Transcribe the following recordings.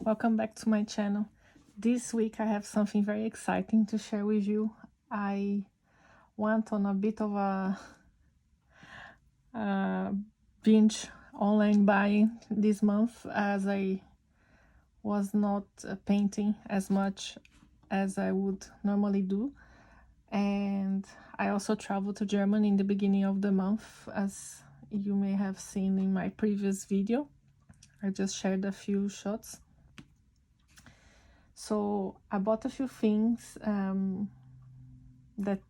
Welcome back to my channel. This week I have something very exciting to share with you. I went on a bit of a binge online buying this month, as I was not painting as much as I would normally do, and I also traveled to Germany in the beginning of the month, as you may have seen in my previous video. I just shared a few shots. So I bought a few things that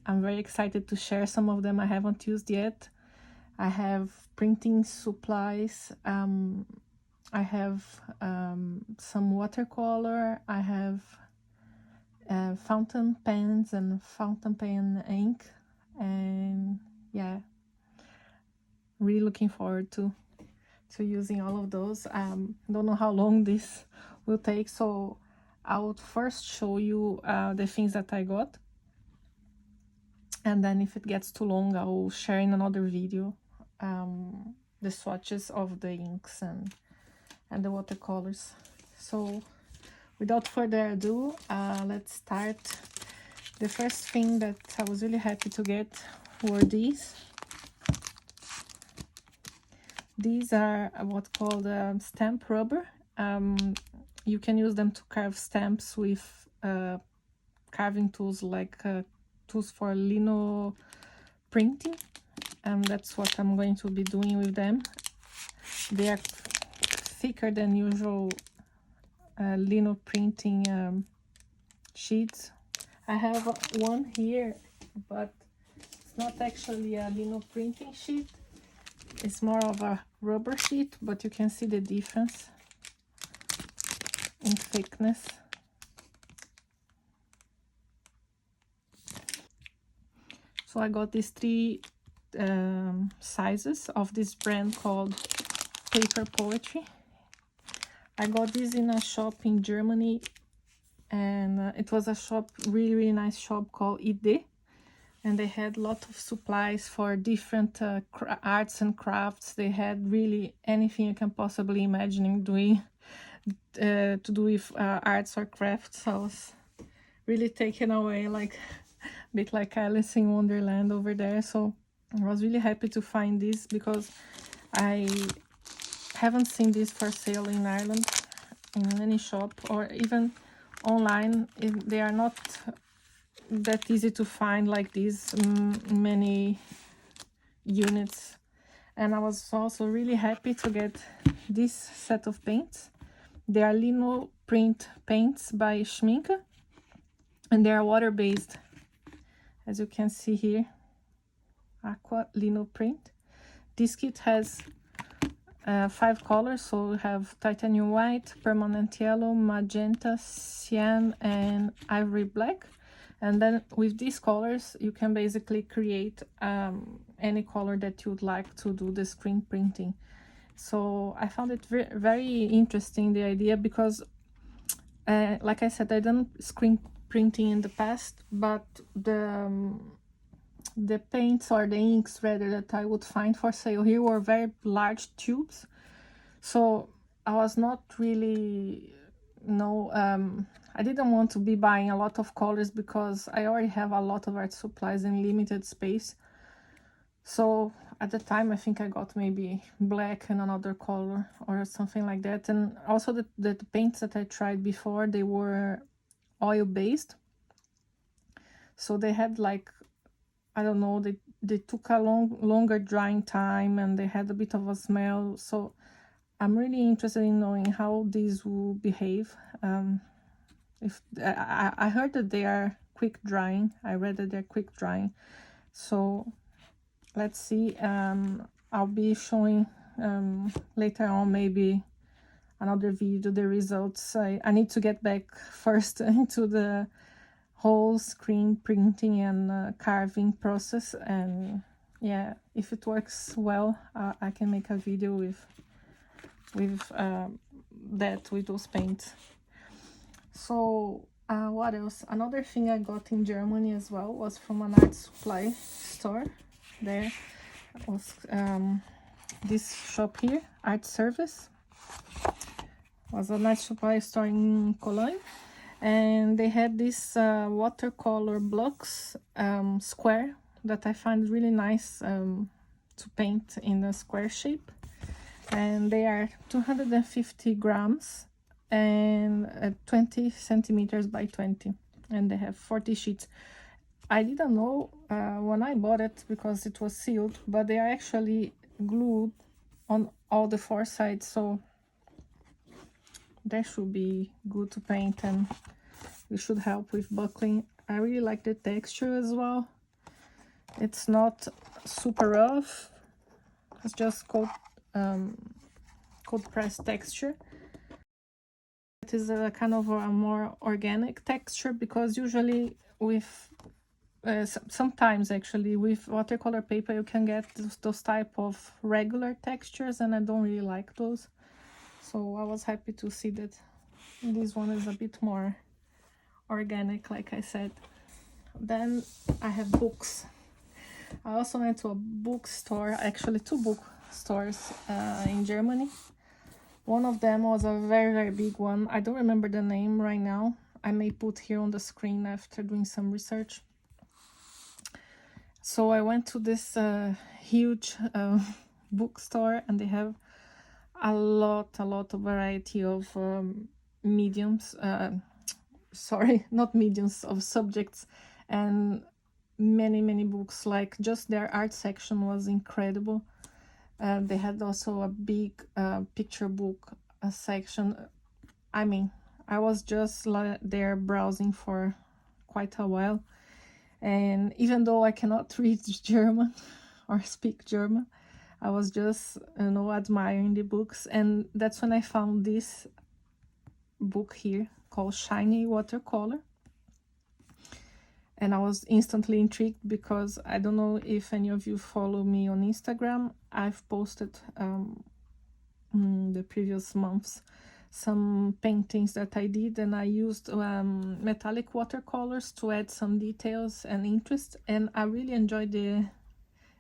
I'm very excited to share. Some of them I haven't used yet. I have printing supplies. I have some watercolor. I have fountain pens and fountain pen ink. And yeah, really looking forward to using all of those. Don't know how long this will take, so I would first show you the things that I got, and then if it gets too long I will share in another video the swatches of the inks and the watercolors. So without further ado, let's start. The first thing that I was really happy to get were these. These are what's called stamp rubber. You can use them to carve stamps with carving tools, like tools for lino printing, and that's what I'm going to be doing with them. They are thicker than usual lino printing sheets. I have one here, but it's not actually a lino printing sheet. It's more of a rubber sheet, but you can see the difference in thickness. So I got these three sizes of this brand called Paper Poetry. I got this in a shop in Germany, and it was a shop, really nice shop called Ide. And they had a lot of supplies for different arts and crafts. They had really anything you can possibly imagine doing to do with arts or crafts. I was really taken away, like a bit like Alice in Wonderland over there. So I was really happy to find this, because I haven't seen this for sale in Ireland in any shop, or even online. They are not that easy to find like these many units. And I was also really happy to get this set of paints. They are lino print paints by Schminke, and they are water-based, as you can see here. Aqua lino print. This kit has 5 colors, so we have titanium white, permanent yellow, magenta, cyan, and ivory black. And then with these colors you can basically create any color that you would like to do the screen printing. So I found it very interesting, the idea, because like I said, I done screen printing in the past, but the paints, or the inks rather, that I would find for sale here were very large tubes. So I was not really I didn't want to be buying a lot of colors, because I already have a lot of art supplies in limited space. So at the time I think I got maybe black and another color or something like that. And also the paints that I tried before, they were oil based, so they had, like, I don't know, they took a longer drying time, and they had a bit of a smell. So I'm really interested in knowing how these will behave. If I heard that they are quick drying. I read that they're quick drying. So let's see. I'll be showing later on, maybe another video, the results. I need to get back first into the whole screen printing and carving process, and yeah, if it works well, I can make a video with those paints. So what else? Another thing I got in Germany as well was from an art supply store. There was this shop here, Art Service. was a nice supply store in Cologne, and they had this watercolor blocks, square, that I find really nice to paint in a square shape, and they are 250 grams and 20 centimeters by 20, and they have 40 sheets. I didn't know when I bought it because it was sealed, but they are actually glued on all the four sides, so that should be good to paint, and it should help with buckling. I really like the texture as well. It's not super rough, it's just cold press texture. It is a kind of a more organic texture, because usually with sometimes actually with watercolor paper you can get those type of regular textures, and I don't really like those. So I was happy to see that this one is a bit more organic, like I said. Then I have books. I also went to a bookstore, actually two bookstores in Germany. One of them was a very, very big one. I don't remember the name right now. I may put here on the screen after doing some research. So I went to this huge bookstore, and they have a lot of variety of mediums, sorry, not mediums, of subjects, and many books. Like, just their art section was incredible. They had also a big picture book section. I mean, I was just there browsing for quite a while, and even though I cannot read German or speak German, I was just, you know, admiring the books. And that's when I found this book here called Shiny Watercolor, and I was instantly intrigued, because I don't know if any of you follow me on Instagram. I've posted the previous months some paintings that I did, and I used metallic watercolors to add some details and interest, and I really enjoyed the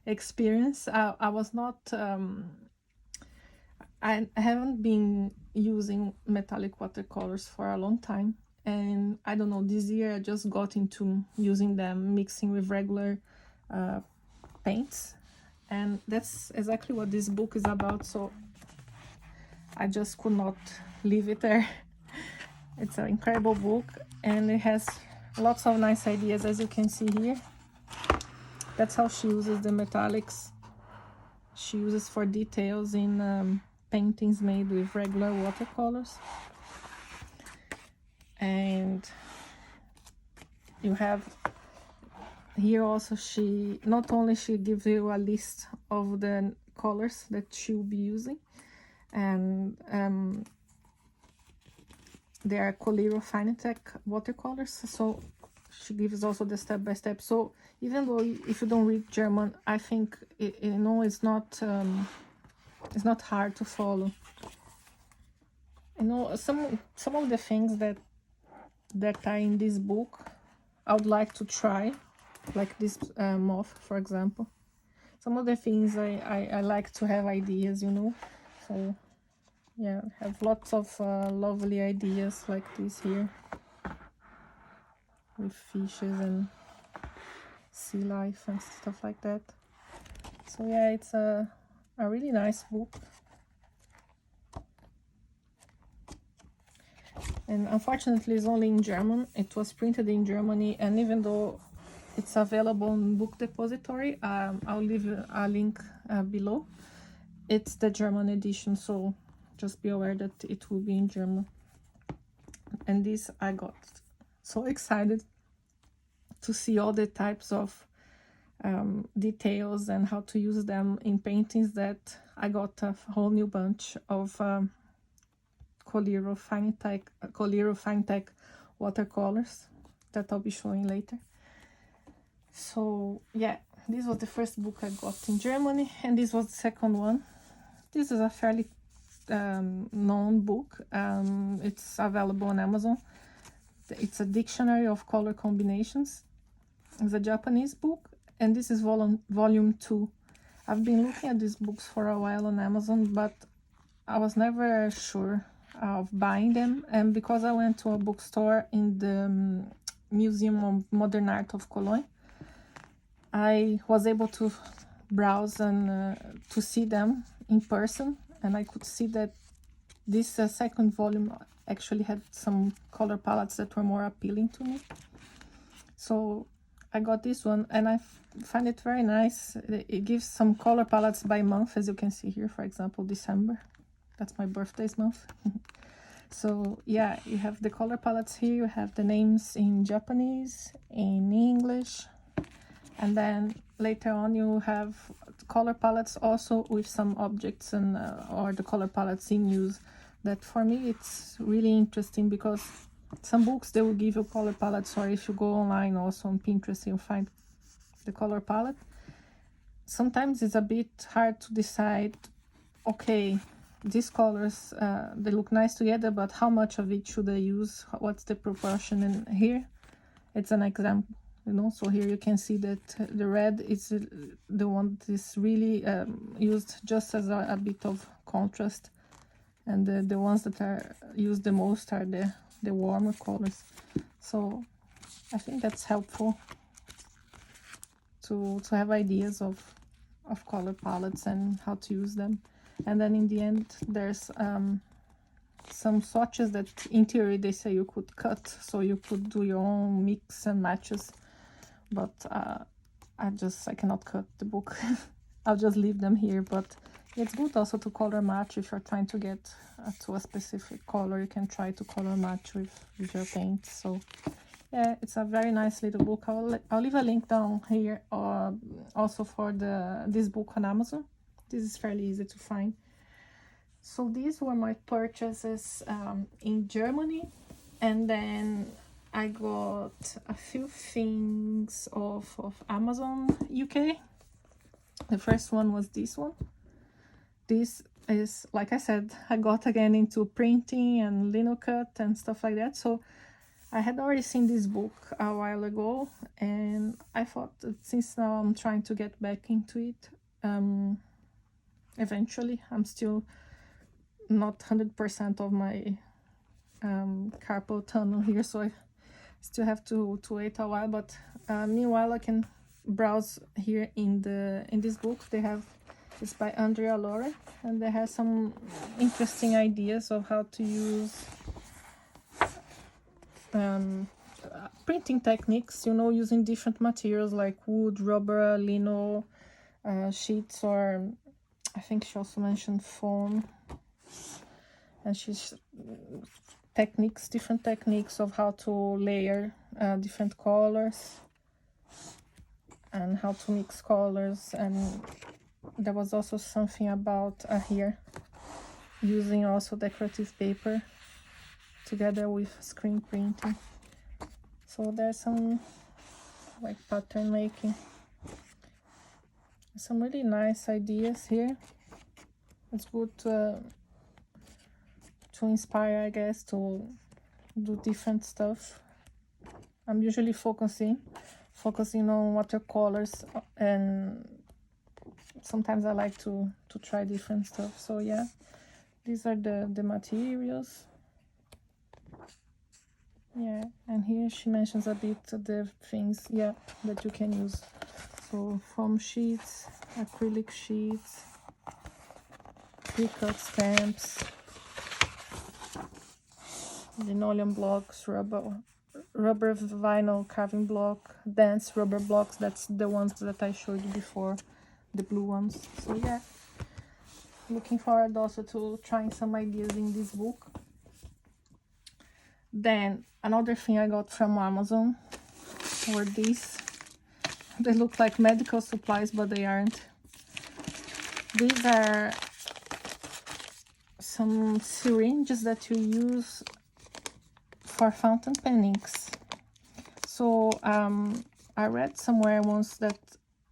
experience. I was not I haven't been using metallic watercolors for a long time, and I don't know, this year I just got into using them, mixing with regular paints, and that's exactly what this book is about, so I just could not leave it there. It's an incredible book, and it has lots of nice ideas, as you can see here. That's how she uses the metallics. She uses for details in paintings made with regular watercolors. And you have here also, she not only she gives you a list of the colors that she will be using, and they are Coliro Finetech watercolors, so she gives also the step-by-step. So even though if you don't read German, I think you know, it's not hard to follow. You know, some of the things that are in this book I would like to try, like this moth, for example. Some of the things I like to have ideas, you know. So yeah, I have lots of lovely ideas like this here, with fishes and sea life and stuff like that. So yeah, it's a really nice book. And unfortunately it's only in German. It was printed in Germany, and even though it's available in Book Depository, I'll leave a link below. It's the German edition, so just be aware that it will be in German. And this, I got so excited to see all the types of details and how to use them in paintings, that I got a whole new bunch of Coliro Finetech watercolors that I'll be showing later. So yeah, this was the first book I got in Germany, and this was the second one. This is a fairly known book. It's available on Amazon. It's a dictionary of color combinations. It's a Japanese book, and this is volume 2. I've been looking at these books for a while on Amazon, but I was never sure. of buying them, and because I went to a bookstore in the Museum of Modern Art of Cologne, I was able to browse and to see them in person, and I could see that this second volume actually had some color palettes that were more appealing to me. So I got this one, and I find it very nice. It gives some color palettes by month, as you can see here. For example, December, that's my birthday's month. So yeah, you have the color palettes here, you have the names in Japanese, in English, and then later on you have color palettes also with some objects and or the color palettes in use. That for me it's really interesting, because some books they will give you color palettes, or if you go online also on Pinterest you'll find the color palette. Sometimes it's a bit hard to decide, okay, these colors they look nice together, but how much of it should I use, what's the proportion? And here it's an example, you know. So here you can see that the red is the one that is really used just as a bit of contrast, and the ones that are used the most are the warmer colors. So I think that's helpful to have ideas of color palettes and how to use them. And then in the end there's some swatches that in theory they say you could cut, so you could do your own mix and matches, but I cannot cut the book. I'll just leave them here. But it's good also to color match. If you're trying to get to a specific color, you can try to color match with your paint. So yeah, it's a very nice little book. I'll leave a link down here also for this book on Amazon. This is fairly easy to find. So these were my purchases in Germany, and then I got a few things of Amazon UK. The first one was this one. This is, like I said, I got again into printing and Linocut and stuff like that. So I had already seen this book a while ago, and I thought that since now I'm trying to get back into it, eventually, I'm still not 100% of my carpal tunnel here, so I still have to wait a while. But meanwhile, I can browse here in this book. It's by Andrea Lore, and they have some interesting ideas of how to use printing techniques, you know, using different materials like wood, rubber, lino, sheets, or I think she also mentioned foam. And she's different techniques of how to layer different colors and how to mix colors. And there was also something about here using also decorative paper together with screen printing. So there's some like pattern making, some really nice ideas here. It's good to inspire, I guess, to do different stuff. I'm usually focusing on watercolors, and sometimes I like to try different stuff. So yeah, these are the materials. Yeah, and here she mentions a bit the things, yeah, that you can use. So foam sheets, acrylic sheets, pre-cut stamps, linoleum blocks, rubber vinyl carving block, dense rubber blocks. That's the ones that I showed you before, the blue ones. So yeah, looking forward also to trying some ideas in this book. Then another thing I got from Amazon were these. They look like medical supplies, but they aren't. These are some syringes that you use for fountain pen inks. So I read somewhere once that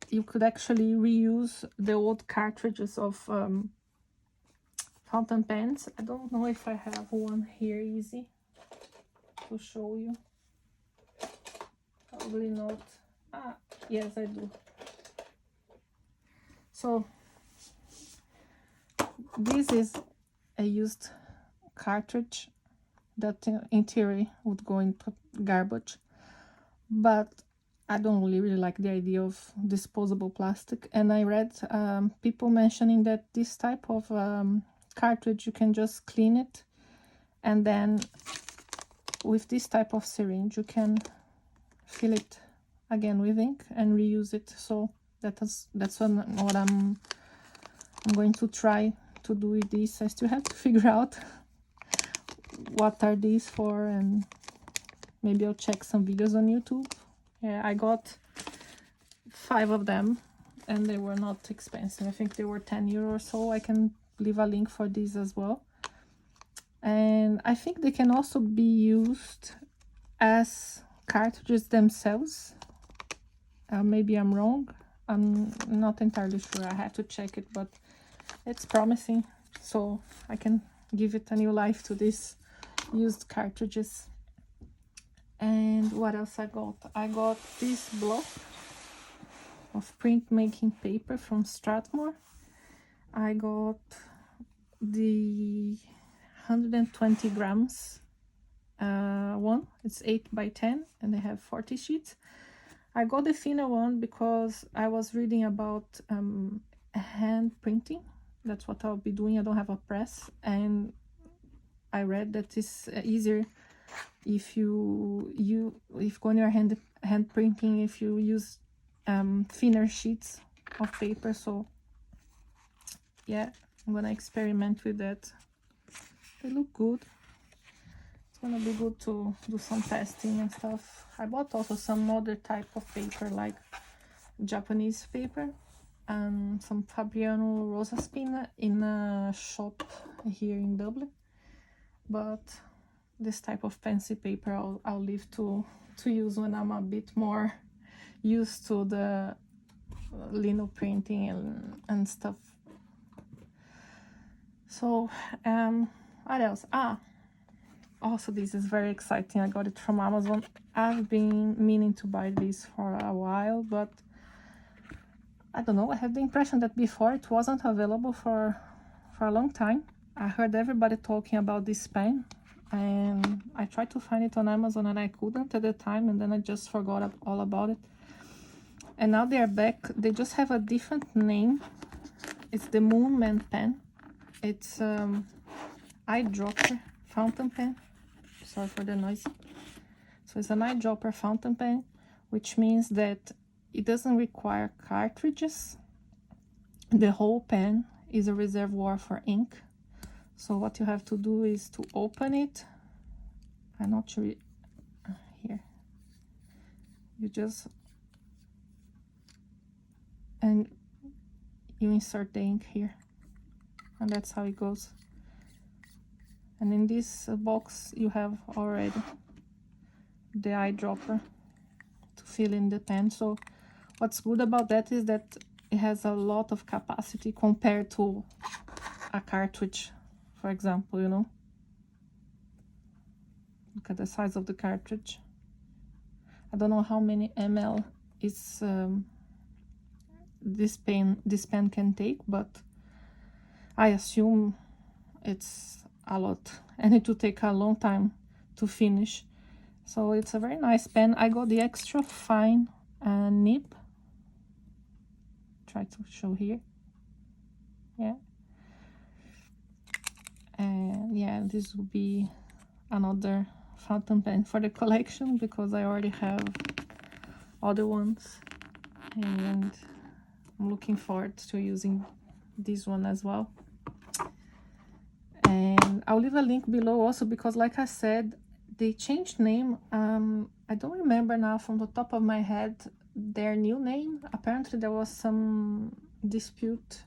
you could actually reuse the old cartridges of fountain pens. I don't know if I have one here easy to show you. Probably not. Yes, I do. So this is a used cartridge that in theory would go into garbage, but I don't really like the idea of disposable plastic. And I read people mentioning that this type of cartridge, you can just clean it, and then with this type of syringe you can fill it again with ink and reuse it. So that's what I'm going to try to do with this. I still have to figure out what are these for, and maybe I'll check some videos on YouTube. Yeah, I got 5 of them and they were not expensive. I think they were 10 euro or so. I can leave a link for these as well. And I think they can also be used as cartridges themselves. Maybe I'm wrong. I'm not entirely sure. I have to check it, but it's promising. So I can give it a new life to these used cartridges. And what else I got? I got this block of printmaking paper from Strathmore. I got the 120 grams one. It's 8 by 10 and they have 40 sheets. I got the thinner one because I was reading about hand printing. That's what I'll be doing. I don't have a press, and I read that it's easier if you on your hand printing, if you use thinner sheets of paper. So yeah, I'm gonna experiment with that. They look good. It's gonna be good to do some testing and stuff. I bought also some other type of paper, like Japanese paper, and some Fabriano Rosa Spina in a shop here in Dublin. But this type of fancy paper I'll leave to use when I'm a bit more used to the lino printing and stuff. So what else? Also this is very exciting. I got it from Amazon. I've been meaning to buy this for a while, but I don't know, I have the impression that before it wasn't available for a long time. I heard everybody talking about this pen, and I tried to find it on Amazon and I couldn't at the time, and then I just forgot all about it. And now they're back. They just have a different name. It's the Moonman pen. It's Eyedropper fountain pen. Sorry for the noise. So it's an eyedropper fountain pen, which means that it doesn't require cartridges. The whole pen is a reservoir for ink. So what you have to do is to open it. I'm not sure here. You just and you insert the ink here, and that's how it goes. And in this box you have already the eyedropper to fill in the pen. So what's good about that is that it has a lot of capacity compared to a cartridge, for example, you know. Look at the size of the cartridge. I don't know how many ml is this pen can take, but I assume it's a lot, and it will take a long time to finish. So it's a very nice pen. I got the extra fine nib. Try to show here. Yeah. And yeah, this will be another fountain pen for the collection, because I already have other ones, and I'm looking forward to using this one as well. And I'll leave a link below also, because like I said, they changed name. I don't remember now from the top of my head their new name. Apparently there was some dispute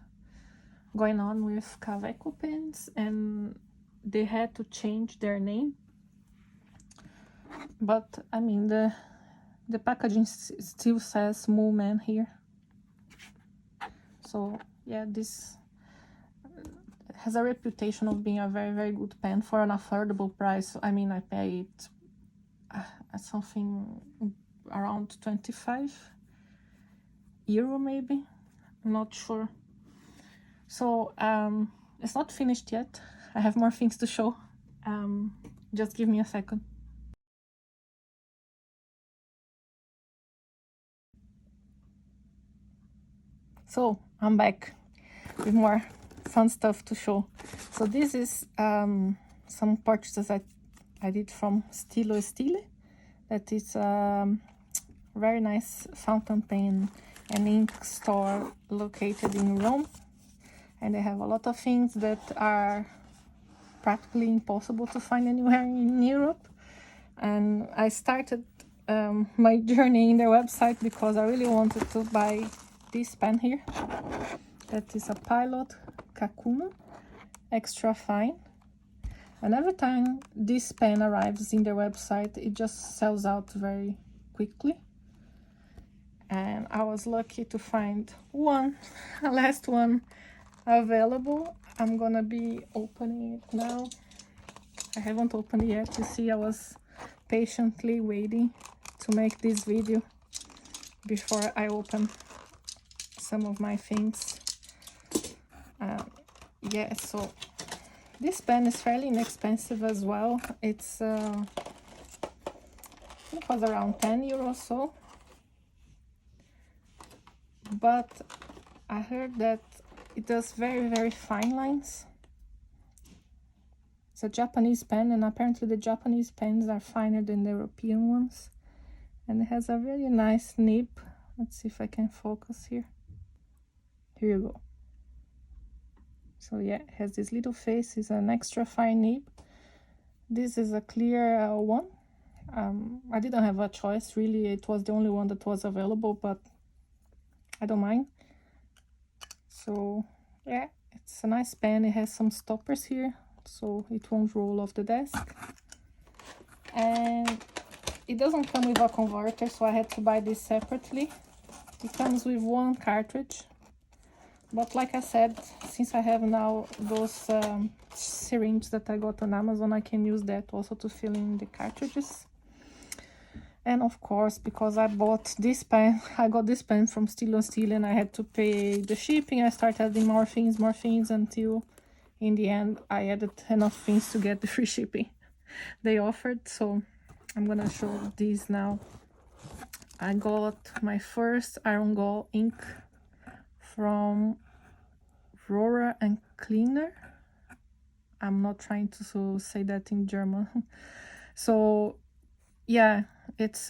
going on with Kaweco pens, and they had to change their name. But I mean, the packaging still says Moonman here. So yeah, this has a reputation of being a very, very good pen for an affordable price. I mean, I paid at something around 25 euro maybe. I'm not sure. So it's not finished yet. I have more things to show. Just give me a second. So I'm back with more fun stuff to show. So this is some purchases that I did from Stilo Stile. That is very nice fountain pen and ink store located in Rome, and they have a lot of things that are practically impossible to find anywhere in Europe. And I started my journey in their website because I really wanted to buy this pen here. That is a Pilot Kakuno extra fine, and every time this pen arrives in their website it just sells out very quickly. And I was lucky to find a last one available. I'm gonna be opening it now. I haven't opened it yet. You see, I was patiently waiting to make this video before I open some of my things. Yeah, so this pen is fairly inexpensive as well. It's I think it was around 10 euros, so, but I heard that it does very, very fine lines. It's a Japanese pen, and apparently the Japanese pens are finer than the European ones. And it has a really nice nib. Let's see if I can focus here. Here you go. So yeah, it has this little face. It's an extra fine nib. This is a clear one. I didn't have a choice, really. It was the only one that was available, but I don't mind. So yeah, it's a nice pen. It has some stoppers here, so it won't roll off the desk. And it doesn't come with a converter, so I had to buy this separately. It comes with one cartridge, but like I said, since I have now those syringes that I got on Amazon, I can use that also to fill in the cartridges. And of course, because I bought this pen, I got this pen from Stilo Stile, and I had to pay the shipping. I started adding more things, until in the end I added enough things to get the free shipping they offered. So I'm gonna show these now. I got my first iron gall ink from Rohrer and Cleaner. I'm not trying to say that in German. So yeah, it's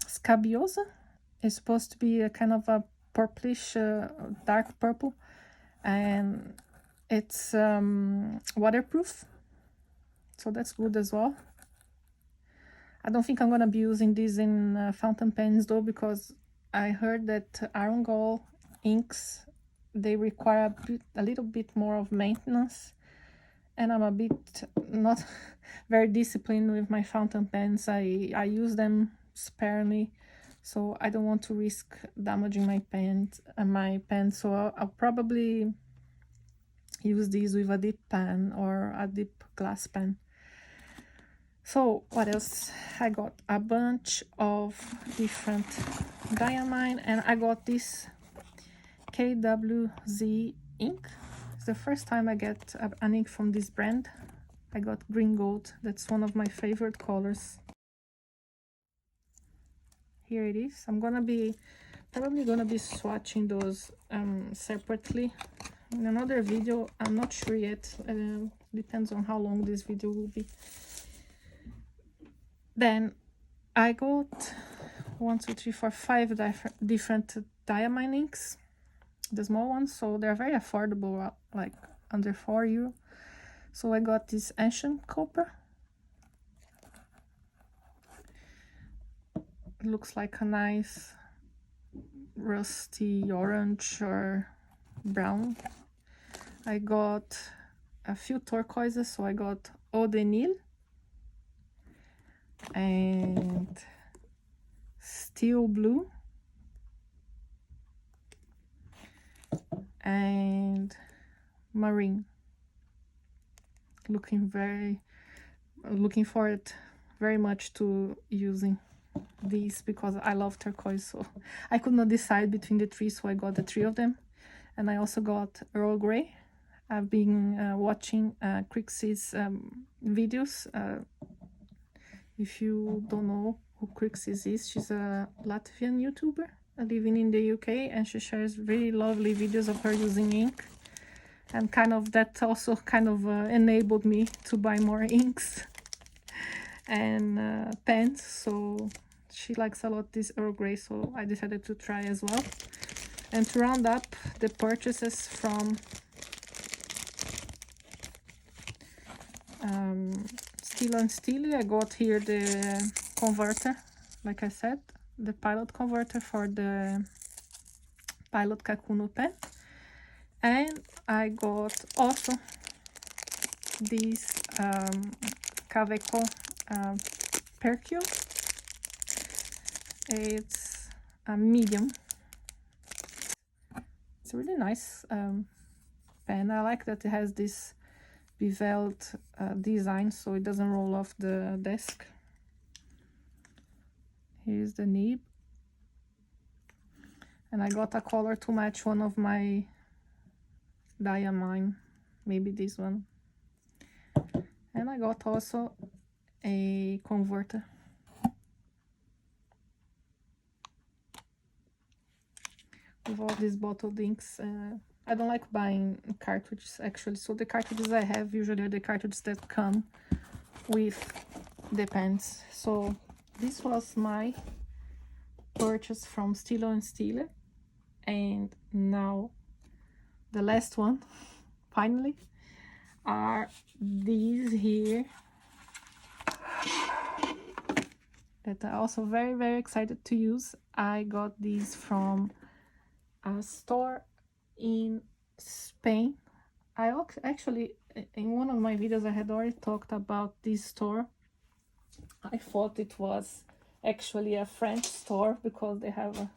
Scabiosa. It's supposed to be a kind of a purplish, dark purple, and it's waterproof, so that's good as well. I don't think I'm gonna be using this in fountain pens though, because I heard that iron gall inks, they require a little bit more of maintenance, and I'm a bit not very disciplined with my fountain pens. I use them sparingly, so I don't want to risk damaging my pen. So I'll probably use these with a dip pen or a dip glass pen. So what else? I got a bunch of different diamine, and I got this KWZ ink. It's the first time I get an ink from this brand. I got green gold. That's one of my favorite colors. Here it is. I'm probably gonna be swatching those separately in another video. I'm not sure yet. Depends on how long this video will be. Then I got 1, 2, 3, 4, 5 different diamine inks, the small ones, so they're very affordable, like under €4. So I got this ancient copper. It looks like a nice rusty orange or brown. I got a few turquoises, so I got Eau de Nil and steel blue and marine. Looking forward very much to using these because I love turquoise, so I could not decide between the three, so I got the 3 of them. And I also got Earl Grey. I've been watching Crix's videos. If you don't know who Crixis is, she's a Latvian YouTuber living in the UK, and she shares really lovely videos of her using ink. And kind of that also kind of enabled me to buy more inks and pens. So she likes a lot this Earl Grey, so I decided to try as well. And to round up the purchases from Stilo and Stili, I got here the converter, like I said, the pilot converter for the Pilot Kakuno pen. And I got also this Kaweco Percule. It's a medium. It's a really nice pen. I like that it has this beveled design, so it doesn't roll off the desk. Here's the nib. And I got a color to match one of my diamine, maybe this one. And I got also a converter. With all these bottled inks. I don't like buying cartridges actually, so the cartridges I have usually are the cartridges that come with the pens. So this was my purchase from Stilo and Stile. And now the last one, finally, are these here that I'm also very excited to use. I got these from a store in Spain. I actually, in one of my videos, I had already talked about this store. I thought it was actually a French store because they have a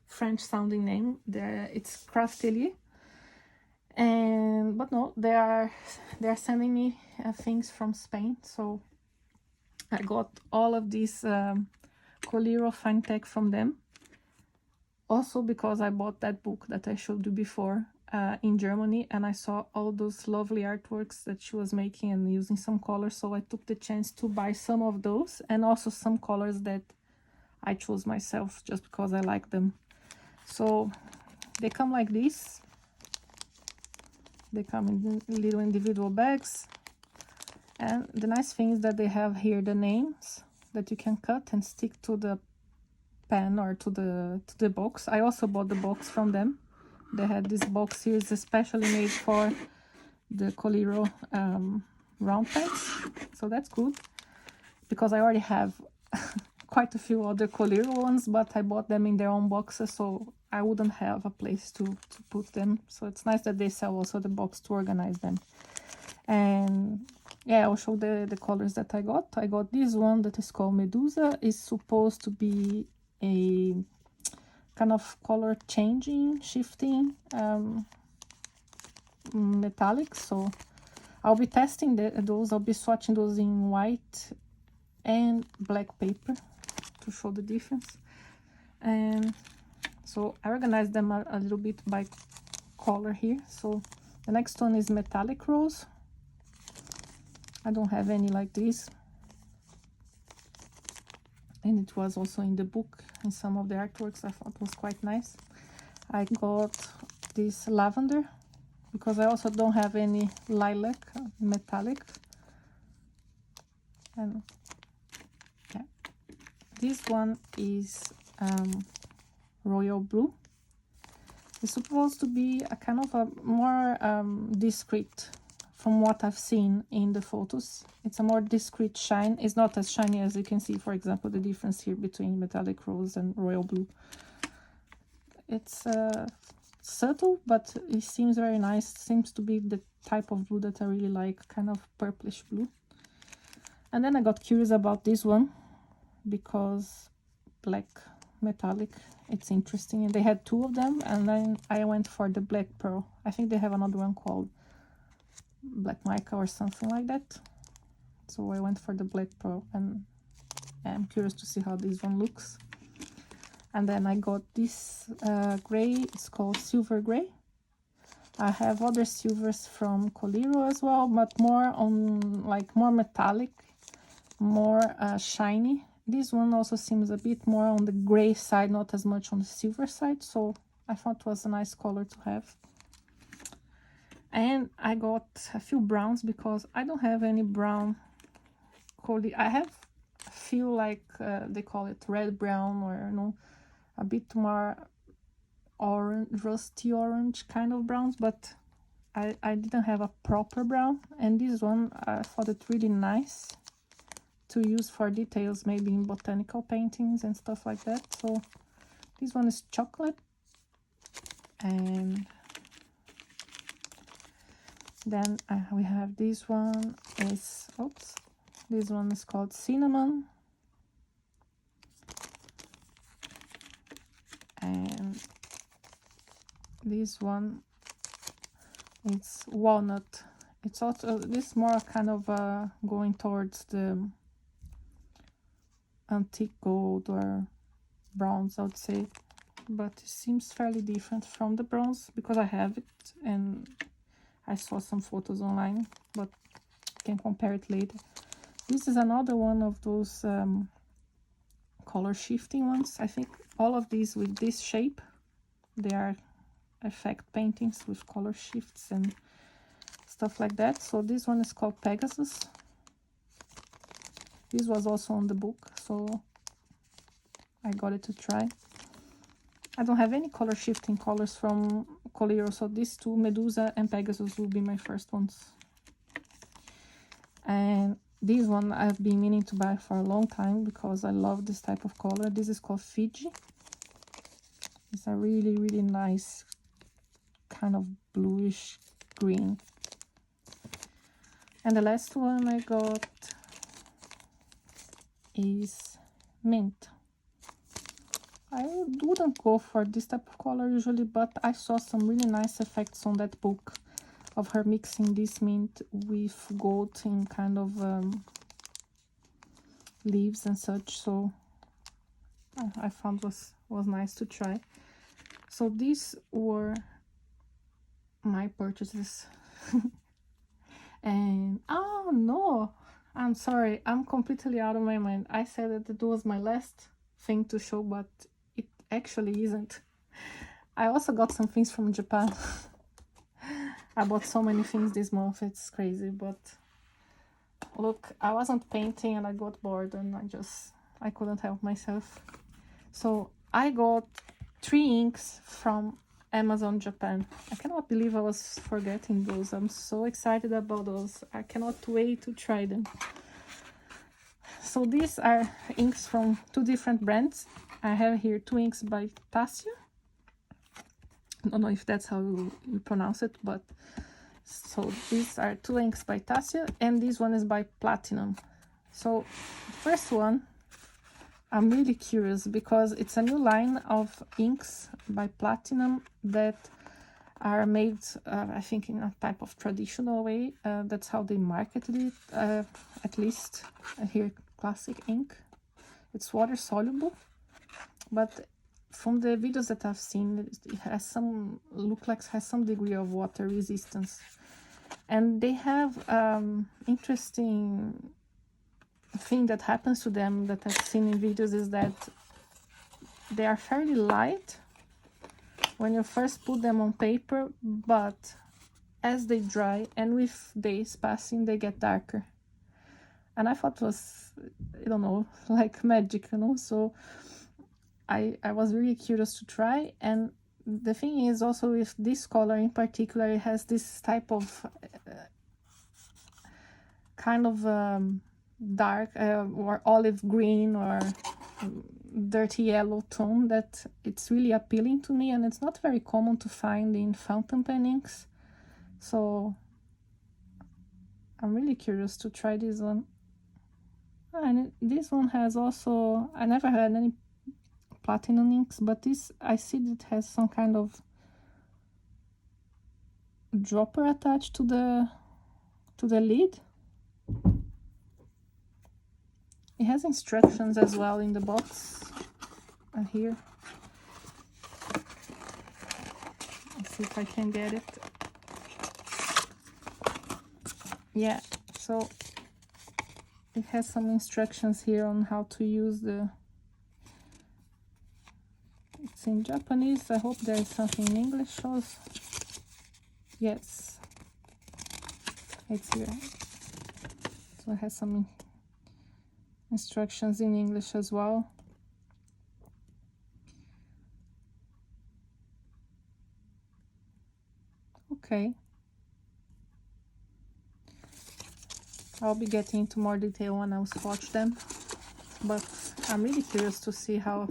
French sounding name. It's Craftelier. But no, they are sending me things from Spain. So I got all of these Coliro fine tech from them. Also because I bought that book that I showed you before in Germany, and I saw all those lovely artworks that she was making and using some colors, so I took the chance to buy some of those, and also some colors that I chose myself just because I like them. So they come like this. They come in little individual bags, and the nice thing is that they have here the names that you can cut and stick to the pen or to the box. I also bought the box from them. They had this box here, is especially made for the Coliro round pens, so that's good because I already have quite a few other Coliro ones, but I bought them in their own boxes, so I wouldn't have a place to put them. So it's nice that they sell also the box to organize them. And yeah, I'll show the colors that I got. I got this one that is called Medusa. It's supposed to be a kind of color changing, shifting metallic. So I'll be testing those. I'll be swatching those in white and black paper to show the difference. And so I organized them a little bit by color here. So the next one is metallic rose. I don't have any like this, and it was also in the book in some of the artworks. I thought was quite nice. I got this lavender because I also don't have any lilac metallic. And yeah, this one is royal blue. It's supposed to be a kind of a more discreet, from what I've seen in the photos. It's a more discreet shine. It's not as shiny as you can see, for example, the difference here between metallic rose and royal blue. It's subtle, but it seems very nice. Seems to be the type of blue that I really like, kind of purplish blue. And then I got curious about this one because black metallic, it's interesting, and they had two of them, and then I went for the black pearl. I think they have another one called black mica or something like that, so I went for the black pearl, and I'm curious to see how this one looks. And then I got this gray. It's called silver gray. I have other silvers from Coliro as well, but more on like more metallic, more shiny. This one also seems a bit more on the gray side, not as much on the silver side, so I thought it was a nice color to have. And I got a few browns because I don't have any brown color. I have a few like they call it red brown, or you know, a bit more orange, rusty orange kind of browns, but I didn't have a proper brown. And this one I thought it really nice to use for details, maybe in botanical paintings and stuff like that. So this one is chocolate, and then we have this one is, oops, this one is called cinnamon, and this one is walnut. It's also this more kind of going towards the antique gold or bronze, I would say, but it seems fairly different from the bronze because I have it and I saw some photos online, but can compare it later. This is another one of those color shifting ones. I think all of these with this shape, they are effect paintings with color shifts and stuff like that. So this one is called Pegasus. This was also on the book, so I got it to try. I don't have any color shifting colors from Coliro, so these two, Medusa and Pegasus, will be my first ones. And this one I've been meaning to buy for a long time because I love this type of color. This is called Fiji. It's a really, really nice kind of bluish green. And the last one I got is Mint. I wouldn't go for this type of color usually, but I saw some really nice effects on that book of her mixing this mint with gold in kind of leaves and such, so I found was nice to try. So these were my purchases. And oh no, I'm sorry, I'm completely out of my mind. I said that it was my last thing to show, but it actually isn't. I also got some things from Japan. I bought so many things this month, it's crazy, but look, I wasn't painting and I got bored and I couldn't help myself. So I got 3 inks from Amazon Japan. I cannot believe I was forgetting those. I'm so excited about those. I cannot wait to try them. So these are inks from 2 different brands. I have here 2 inks by Tassia. I don't know if that's how you pronounce it, but so these are 2 inks by Tassia, and this one is by Platinum. So first one, I'm really curious because it's a new line of inks by Platinum that are made, I think, in a type of traditional way. That's how they marketed it, at least here, classic ink. It's water soluble, but from the videos that I've seen, it has some, has some degree of water resistance. And they have interesting thing that happens to them that I've seen in videos is that they are fairly light when you first put them on paper, but as they dry and with days passing, they get darker. And I thought it was, I don't know, like magic, you know. So I was really curious to try. And the thing is also with this color in particular, it has this type of kind of dark or olive green or dirty yellow tone that it's really appealing to me, and it's not very common to find in fountain pen inks. So I'm really curious to try this one. And this one has also, I never had any platinum inks, but this, I see it has some kind of dropper attached to the lid. It has instructions as well in the box here. Let's see if I can get it. yeah, so it has some instructions here on how to use the, it's in Japanese. I hope there is something in English also. Yes, it's here. So it has some instructions in English as well. Okay. I'll be getting into more detail when I swatch them, but I'm really curious to see how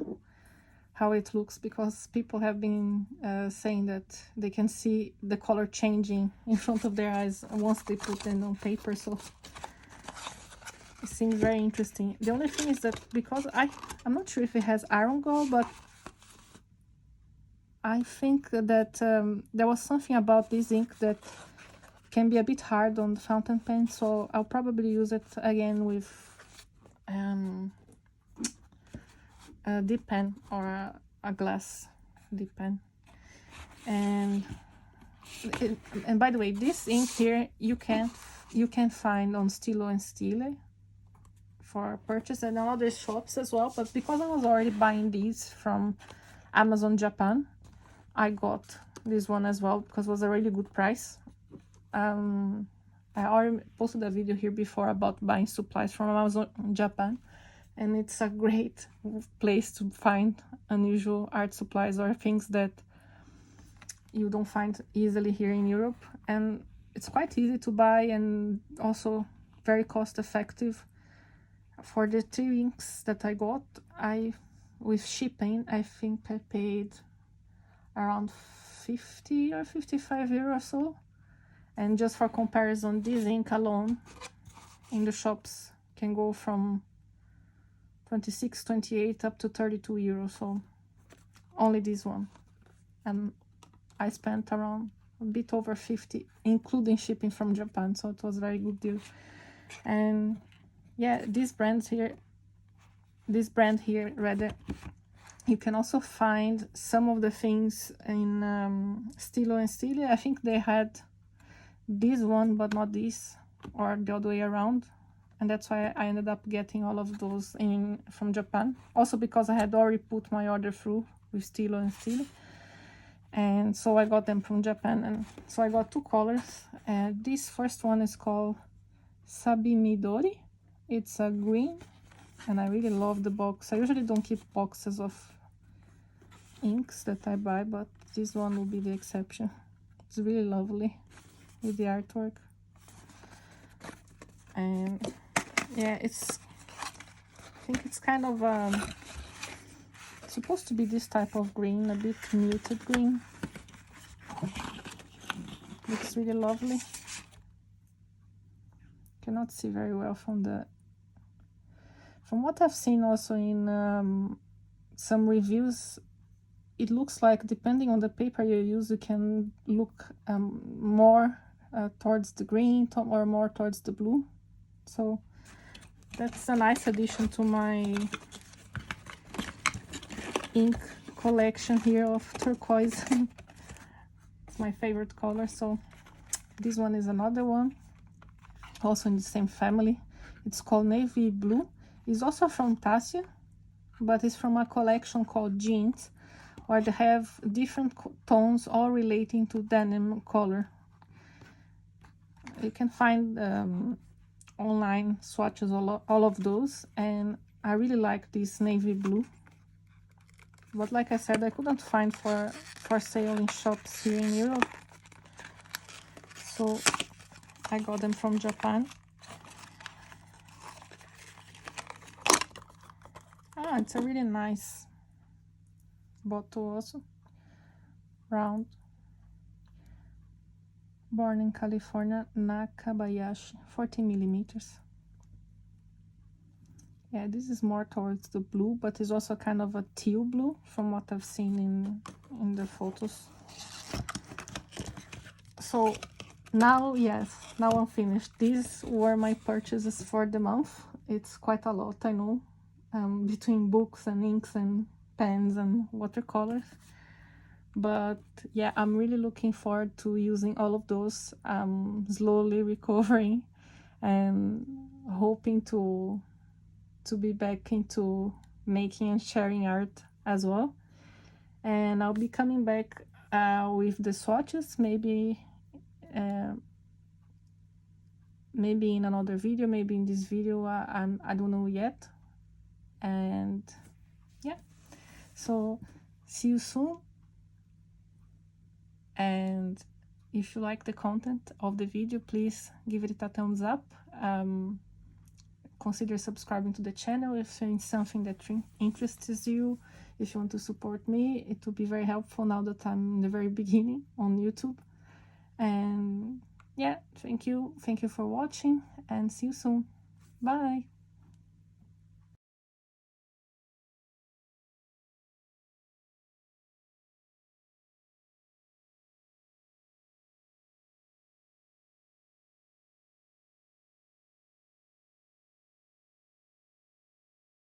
it looks, because people have been saying that they can see the color changing in front of their eyes once they put them on paper, so it seems very interesting. The only thing is that because I'm not sure if it has iron gall, but I think that there was something about this ink that can be a bit hard on the fountain pen, so I'll probably use it again with a dip pen or a glass dip pen. And by the way, this ink here you can find on Stilo and Stile for purchase and in other shops as well, but because I was already buying these from Amazon Japan, I got this one as well because it was a really good price. I already posted a video here before about buying supplies from Amazon Japan, and it's a great place to find unusual art supplies or things that you don't find easily here in Europe. And it's quite easy to buy and also very cost effective. For the 3 inks that I got, with shipping, I think I paid around 50 or 55 euro or so. And just for comparison, this ink alone in the shops can go from 26, 28 up to 32 euros. So only this one. And I spent around a bit over 50, including shipping from Japan. So it was a very good deal. And yeah, this brand here, rather, you can also find some of the things in Stilo and Stile. I think they had this one but not this, or the other way around, and that's why I ended up getting all of those from Japan, also because I had already put my order through with Stilo and Stile, and so I got them from Japan. And so I got 2 colors, and this first one is called Sabi Midori. It's a green, and I really love the box. I usually don't keep boxes of inks that I buy, but this one will be the exception. It's really lovely with the artwork. And yeah, I think it's kind of supposed to be this type of green, a bit muted green. Looks really lovely. Cannot see very well from what I've seen also in some reviews. It looks like depending on the paper you use, you can look more towards the green or more towards the blue. So that's a nice addition to my ink collection here of turquoise. It's my favorite color. So this one is another one, also in the same family. It's called Navy Blue. It's also from Tassia, but it's from a collection called Jeans, where they have different tones all relating to denim color. You can find online swatches, all of those, and I really like this navy blue. But like I said, I couldn't find for sale in shops here in Europe, so I got them from Japan. It's a really nice bottle also, round. Born in California, Nakabayashi, 14 millimeters. Yeah, this is more towards the blue, but it's also kind of a teal blue from what I've seen in the photos. So now, yes, now I'm finished. These were my purchases for the month. It's quite a lot, I know, between books and inks and pens and watercolors. But yeah, I'm really looking forward to using all of those. Slowly recovering and hoping to be back into making and sharing art as well. And I'll be coming back with the swatches, maybe maybe in another video, maybe in this video, I don't know yet. And yeah, so see you soon. And if you like the content of the video, please give it a thumbs up. Consider subscribing to the channel if it's something that interests you. If you want to support me, it will be very helpful now that I'm in the very beginning on YouTube. And yeah, thank you for watching, and see you soon. Bye.